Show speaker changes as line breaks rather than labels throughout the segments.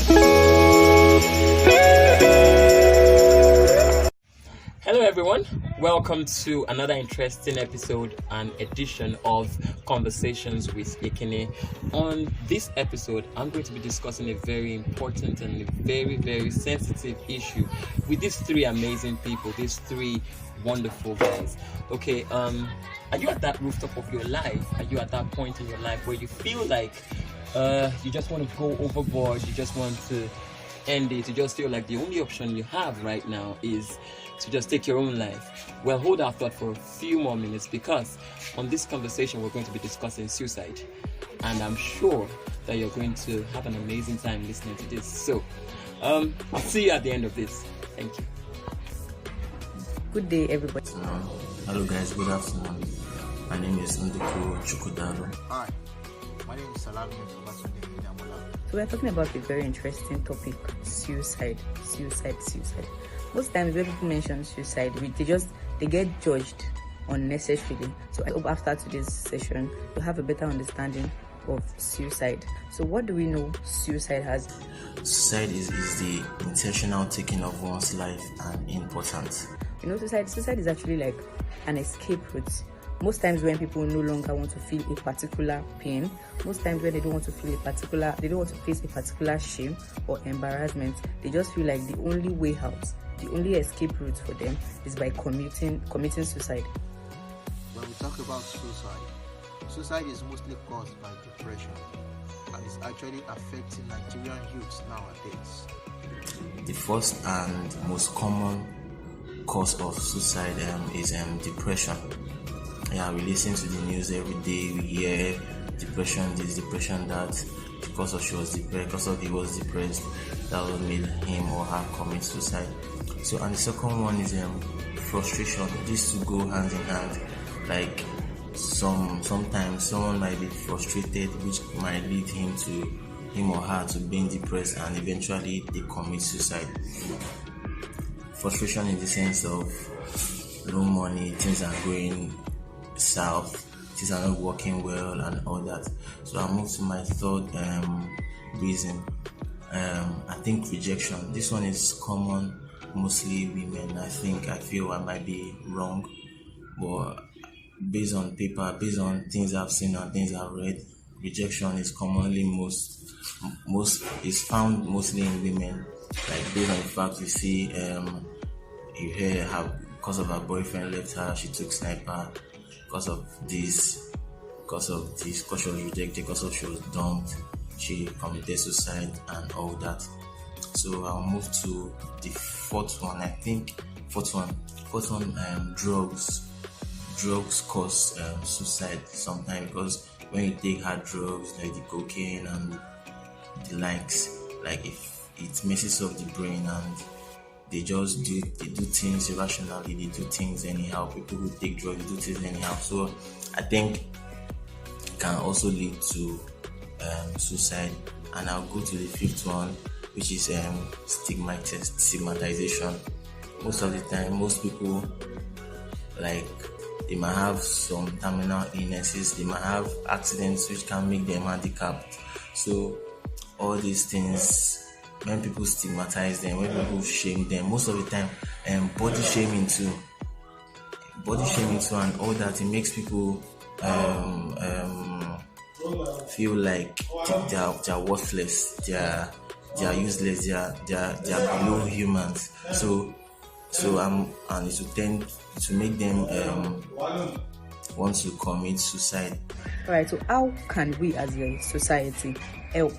Hello everyone, welcome to another interesting episode and edition of Conversations with Ekene. On this episode, I'm going to be discussing a very important and a very sensitive issue with these three amazing people, these three wonderful guys. Okay, are you at that rooftop of your life? Are you at that point in your life where you feel like you just want to go overboard, you just want to end it, you just feel like the only option you have right now is to just take your own life? Well, hold our thought for a few more minutes, because on this conversation we're going to be discussing suicide, and I'm sure that you're going to have an amazing time listening to this. So I'll see you at the end of this. Thank you.
Good day, everybody.
Hello guys, good afternoon. My name is Ndiko Chukudalo.
Hi, my name is Salami.
So we're talking about a very interesting topic: suicide. Most times when people mention suicide, they get judged unnecessarily. So I hope after today's session you'll have a better understanding of suicide. So what do we know suicide has?
Suicide is the intentional taking of one's life and important.
You know, suicide is actually like an escape route. Most times when people no longer want to feel a particular pain, most times when they don't want to face a particular shame or embarrassment, they just feel like the only way out, the only escape route for them is by committing suicide.
When we talk about suicide is mostly caused by depression and is actually affecting Nigerian youths nowadays.
The first and most common cause of suicide is depression. Yeah, we listen to the news every day. We hear depression this, depression that, because of he was depressed, that would made him or her commit suicide. So, and the second one is frustration. These two go hand in hand. Like sometimes someone might be frustrated, which might lead him or her to being depressed, and eventually they commit suicide. Frustration in the sense of no money, things are going south, things are not working well, and all that. So I move to my third reason. I think rejection. This one is common, mostly women. I feel I might be wrong, but based on paper, based on things I've seen and things I've read, rejection is commonly is found mostly in women. Like based on the fact you see, you hear her because of her boyfriend left her, she took sniper. Because of this, because she was rejected, because of she was dumped, she committed suicide and all that. So I'll move to the fourth one. Drugs cause suicide sometimes, because when you take hard drugs like the cocaine and the likes, like if it messes up the brain and they do things irrationally, they do things anyhow. People who take drugs do things anyhow. So I think it can also lead to suicide. And I'll go to the fifth one, which is stigmatization. Most of the time, most people, like, they might have some terminal illnesses, they might have accidents which can make them handicapped. So all these things, when people stigmatize them, when people shame them, most of the time, body shaming too, and all that, it makes people feel like they're worthless, they're useless, they're below humans. So and it will tend to make them want to commit suicide.
All right. So how can we as a society help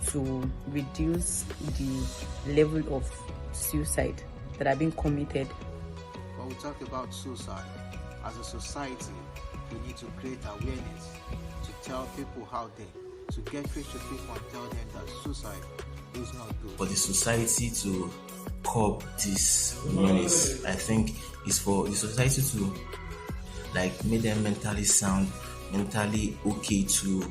to reduce the level of suicide that are being committed?
When we talk about suicide, as a society, we need to create awareness, to tell people out there, to get face to people and tell them that suicide is not good.
For the society to curb this menace, I think it's for the society to make them mentally sound, mentally okay to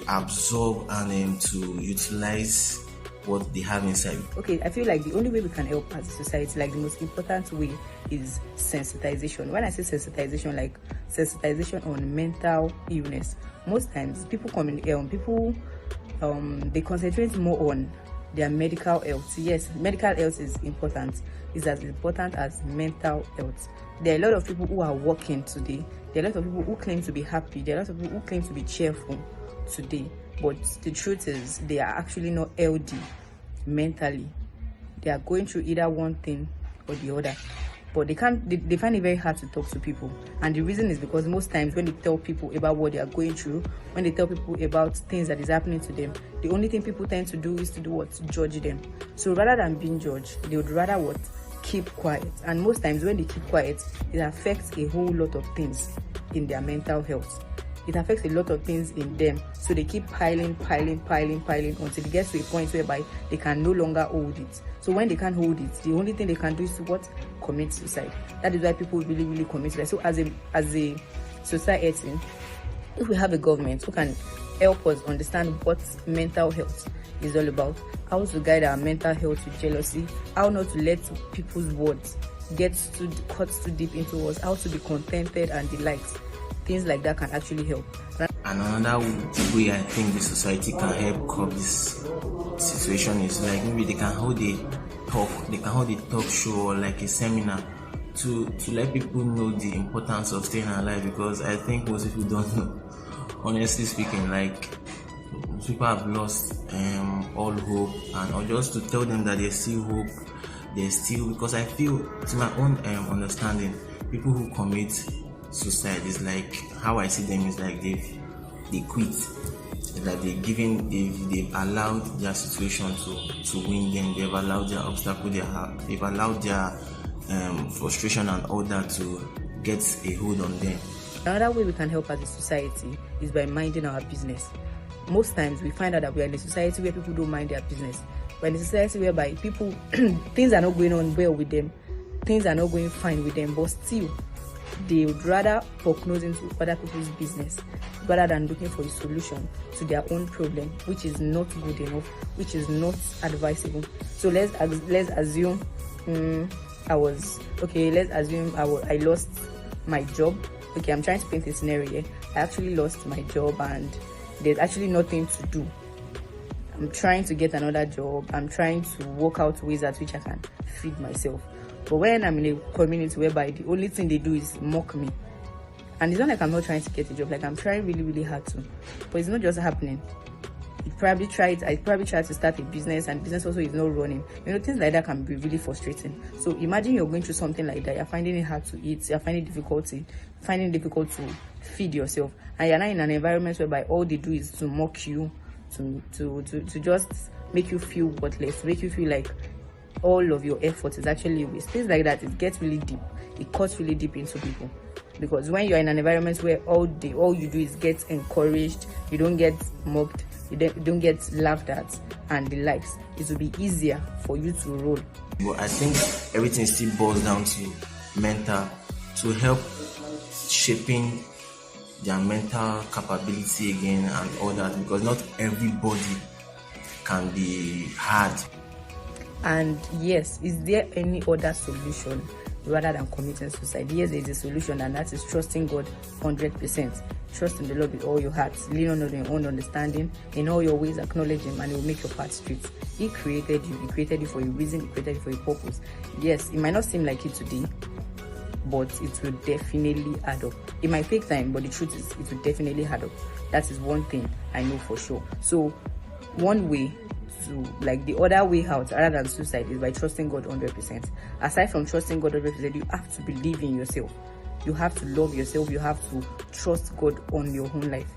absorb and to utilize what they have inside.
Okay, I feel like the only way we can help as a society, like the most important way, is sensitization. When I say sensitization, like sensitization on mental illness. Most times people they concentrate more on their medical health. Yes, medical health is important. It's as important as mental health. There are a lot of people who are working today. There are a lot of people who claim to be happy. There are a lot of people who claim to be cheerful today. But the truth is, they are actually not healthy mentally. They are going through either one thing or the other. But they find it very hard to talk to people. And the reason is because most times when they tell people about what they are going through, when they tell people about things that is happening to them, the only thing people tend to do is to do what? Judge them. So rather than being judged, they would rather what? Keep quiet. And most times when they keep quiet, it affects a whole lot of things in their mental health. It affects a lot of things in them. So they keep piling until it gets to a point whereby they can no longer hold it. So when they can't hold it, the only thing they can do is to what? Commit suicide. That is why people really commit suicide. So as a society, if we have a government who can help us understand what mental health is all about, how to guide our mental health with jealousy, how not to let people's words cut too deep into us, how to be contented and the likes, things like that can actually help.
And another way I think the society can help curb this situation is like maybe they can hold a talk show or like a seminar to let people know the importance of staying alive, because I think most people don't know. Honestly speaking, like people have lost all hope, and or just to tell them that there's still hope, because I feel, to my own understanding, people who commit suicide is like, how I see them is like they quit. It's like they've allowed their situation to win them. They've allowed their obstacle they've allowed their frustration and all that to get a hold on them.
Another way we can help as a society is by minding our business. Most times we find out that we are in a society where people don't mind their business. We're in a society whereby people things are not going on well with them, things are not going fine with them, but still they would rather poke nose into other people's business rather than looking for a solution to their own problem, which is not good enough, which is not advisable. So let's assume I lost my job. Okay, I'm trying to paint a scenario here. I actually lost my job and there's actually nothing to do. I'm trying to get another job. I'm trying to work out ways at which I can feed myself. But when I'm in a community whereby the only thing they do is mock me, and it's not like I'm not trying to get a job, like I'm trying really hard to, but it's not just happening. I probably tried to start a business and business also is not running. Things like that can be really frustrating. So imagine you're going through something like that. You're finding it hard to eat. You're finding it difficult to feed yourself, and you're not in an environment whereby all they do is to mock you, to just make you feel worthless, to make you feel like all of your effort is actually waste. Things like that, it gets really deep. It cuts really deep into people. Because when you're in an environment where all you do is get encouraged, you don't get mocked, you don't get laughed at and the likes, it will be easier for you to roll.
But I think everything still boils down to mental, to help shaping their mental capability again and all that, because not everybody can be hard.
And yes, is there any other solution rather than committing suicide? Yes, there is a solution, and that is trusting God 100%. Trust in the Lord with all your heart. Lean on your own understanding. In all your ways, acknowledge Him, and He will make your path straight. He created you. He created you for a reason. He created you for a purpose. Yes, it might not seem like it today, but it will definitely add up. It might take time, but the truth is, it will definitely add up. That is one thing I know for sure. So, one way to, like, the other way out rather than suicide is by trusting God 100%. Aside from trusting God 100%, you have to believe in yourself. You have to love yourself. You have to trust God on your own life.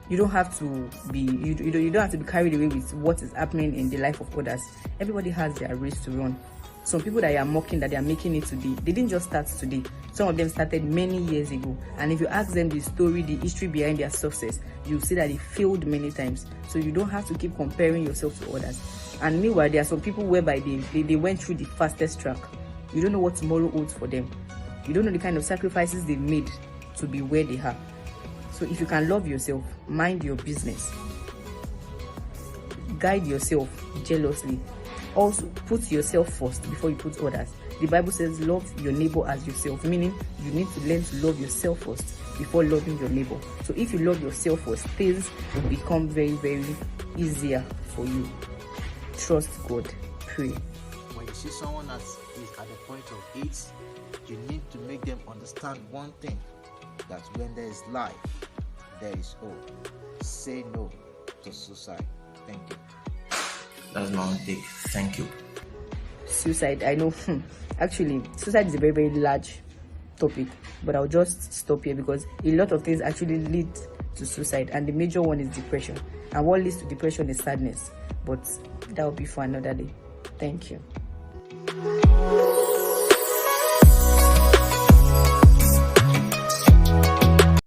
You don't have to be you don't have to be carried away with what is happening in the life of others. Everybody has their race to run. Some people that you are mocking, that they are making it today, they didn't just start today. Some of them started many years ago. And if you ask them the story, the history behind their success, you'll see that they failed many times. So you don't have to keep comparing yourself to others. And meanwhile, there are some people whereby they went through the fastest track. You don't know what tomorrow holds for them. You don't know the kind of sacrifices they've made to be where they are. So if you can love yourself, mind your business, guide yourself jealously. Also, put yourself first before you put others. The Bible says, love your neighbor as yourself, meaning you need to learn to love yourself first before loving your neighbor. So if you love yourself first, things will become very, very easier for you. Trust God. Pray.
When you see someone that is at the point of AIDS, you need to make them understand one thing, that when there is life, there is hope. Say no to suicide. Thank you.
That's my own take. Thank you.
Suicide, I know. Actually, suicide is a very, very large topic, but I'll just stop here because a lot of things actually lead to suicide, and the major one is depression. And what leads to depression is sadness. But that will be for another day. Thank you.